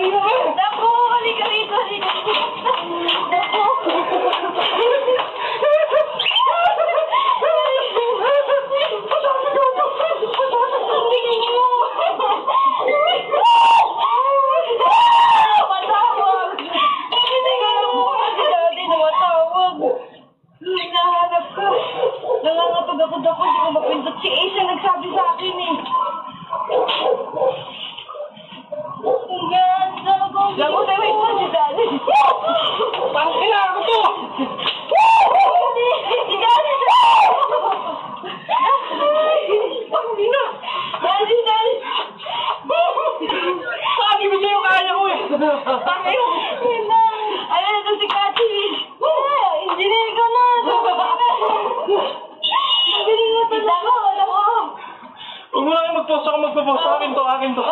Naku, halika rito, halika. Naku. Matawag. Hindi ka lang mo kasi dati na matawag. Hinahanap ka. Nangangapag ako, hindi ko mapindot. Si Ace ang nagsabi sa akin eh. Yan, lago tayo, wait mo si Daddy. Parang kailangan ko to! Si Daddy! Hindi na! Daddy! Sabi ko sa'yo kaya ko eh! Sabi ko, ayun, ito si Kati. Engineer ko na. Magaling mo talaga. Huwag mo lang mag-post ako magpo-post. Akin to, akin to.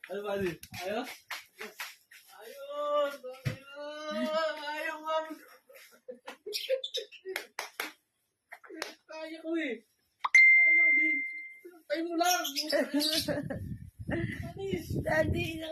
Ano ba, Adi? Ayos? Ayos! Ayaw nga mo! Kaya ko eh! Kaya ko din! Tayo mo lang! Daddy.